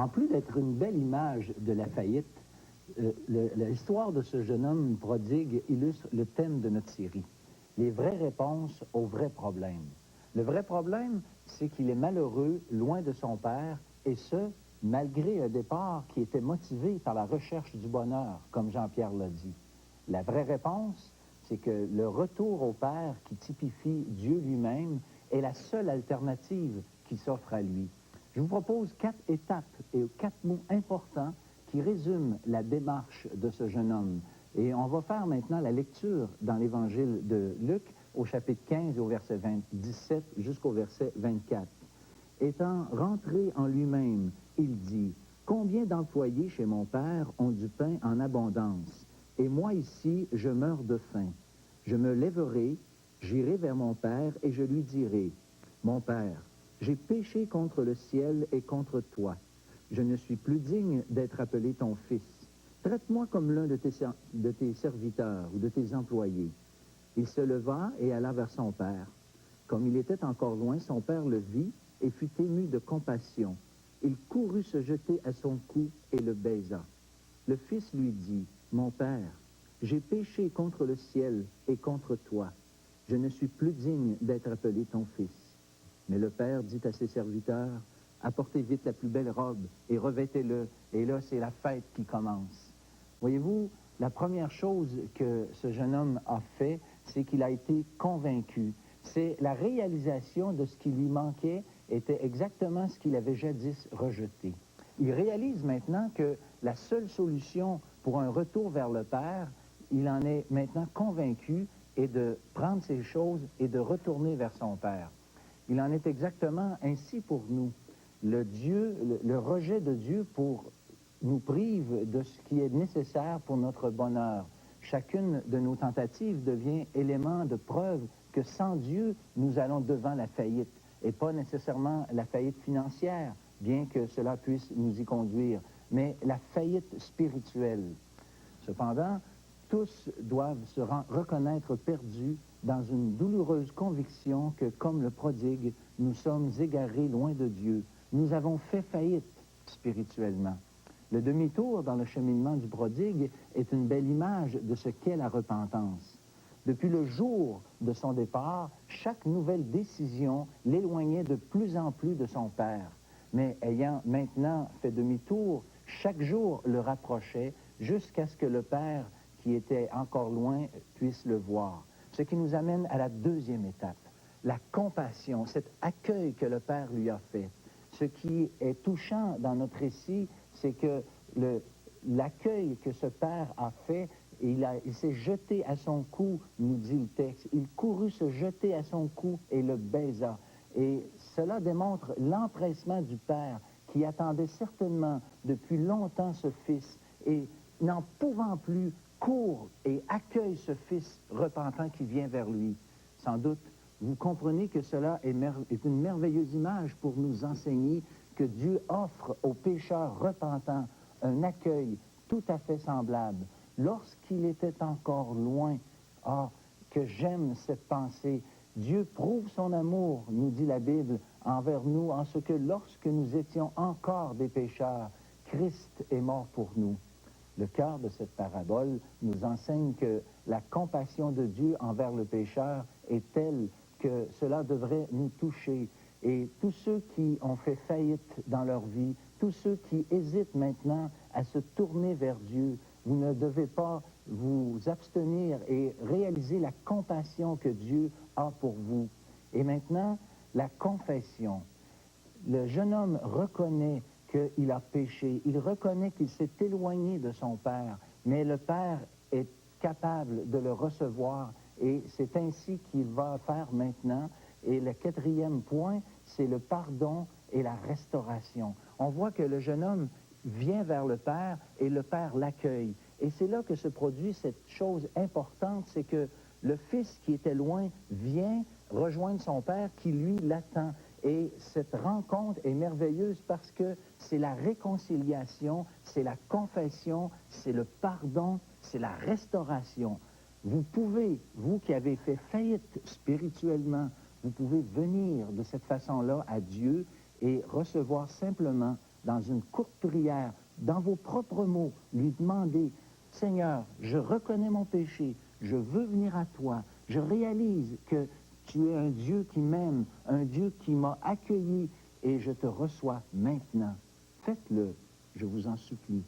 En plus d'être une belle image de la faillite, l'histoire de ce jeune homme prodigue illustre le thème de notre série. Les vraies réponses aux vrais problèmes. Le vrai problème, c'est qu'il est malheureux, loin de son père, et ce, malgré un départ qui était motivé par la recherche du bonheur, comme Jean-Pierre l'a dit. La vraie réponse, c'est que le retour au Père qui typifie Dieu lui-même est la seule alternative qui s'offre à lui. Je vous propose 4 étapes et 4 mots importants qui résument la démarche de ce jeune homme. Et on va faire maintenant la lecture dans l'Évangile de Luc, au chapitre 15, au verset 17 jusqu'au verset 24. Étant rentré en lui-même, il dit, « Combien d'employés chez mon père ont du pain en abondance, et moi ici, je meurs de faim. Je me lèverai, j'irai vers mon père, et je lui dirai, « Mon père, j'ai péché contre le ciel et contre toi. Je ne suis plus digne d'être appelé ton fils. Traite-moi comme l'un de tes serviteurs ou de tes employés. » Il se leva et alla vers son père. Comme il était encore loin, son père le vit et fut ému de compassion. Il courut se jeter à son cou et le baisa. Le fils lui dit, « Mon père, j'ai péché contre le ciel et contre toi. Je ne suis plus digne d'être appelé ton fils. » Mais le père dit à ses serviteurs, « Apportez vite la plus belle robe et revêtez-le. » Et là, c'est la fête qui commence. Voyez-vous, la première chose que ce jeune homme a fait, c'est qu'il a été convaincu. C'est la réalisation de ce qui lui manquait était exactement ce qu'il avait jadis rejeté. Il réalise maintenant que la seule solution pour un retour vers le Père, il en est maintenant convaincu, est de prendre ces choses et de retourner vers son Père. Il en est exactement ainsi pour nous. Le rejet de Dieu nous prive de ce qui est nécessaire pour notre bonheur. Chacune de nos tentatives devient élément de preuve que sans Dieu, nous allons devant la faillite, et pas nécessairement la faillite financière, bien que cela puisse nous y conduire, mais la faillite spirituelle. Cependant, tous doivent se reconnaître perdus dans une douloureuse conviction que, comme le prodigue, nous sommes égarés loin de Dieu. Nous avons fait faillite spirituellement. Le demi-tour dans le cheminement du prodigue est une belle image de ce qu'est la repentance. Depuis le jour de son départ, chaque nouvelle décision l'éloignait de plus en plus de son Père. Mais ayant maintenant fait demi-tour, chaque jour le rapprochait jusqu'à ce que le Père, qui était encore loin, puisse le voir. Ce qui nous amène à la deuxième étape, la compassion, cet accueil que le Père lui a fait. Ce qui est touchant dans notre récit, c'est que l'accueil que ce Père a fait, il s'est jeté à son cou, nous dit le texte. Il courut se jeter à son cou et le baisa. Et cela démontre l'empressement du Père qui attendait certainement depuis longtemps ce Fils et n'en pouvant plus, court et accueille ce Fils repentant qui vient vers lui. Sans doute, vous comprenez que cela est une merveilleuse image pour nous enseigner que Dieu offre aux pécheurs repentants un accueil tout à fait semblable. Lorsqu'il était encore loin, que j'aime cette pensée, Dieu prouve son amour, nous dit la Bible, envers nous, en ce que lorsque nous étions encore des pécheurs, Christ est mort pour nous. Le cœur de cette parabole nous enseigne que la compassion de Dieu envers le pécheur est telle que cela devrait nous toucher. Et tous ceux qui ont fait faillite dans leur vie, tous ceux qui hésitent maintenant à se tourner vers Dieu, vous ne devez pas vous abstenir et réaliser la compassion que Dieu a pour vous. Et maintenant, la confession. Le jeune homme reconnaît qu'il a péché, il reconnaît qu'il s'est éloigné de son Père, mais le Père est capable de le recevoir et c'est ainsi qu'il va faire maintenant. Et le quatrième point, c'est le pardon et la restauration. On voit que le jeune homme vient vers le Père et le Père l'accueille. Et c'est là que se produit cette chose importante, c'est que le Fils qui était loin vient rejoindre son Père qui, lui, l'attend. Et cette rencontre est merveilleuse parce que c'est la réconciliation, c'est la confession, c'est le pardon, c'est la restauration. Vous pouvez, vous qui avez fait faillite spirituellement, vous pouvez venir de cette façon-là à Dieu et recevoir simplement dans une courte prière, dans vos propres mots, lui demander, Seigneur, je reconnais mon péché, je veux venir à toi, je réalise que tu es un Dieu qui m'aime, un Dieu qui m'a accueilli et je te reçois maintenant. Faites-le, je vous en supplie.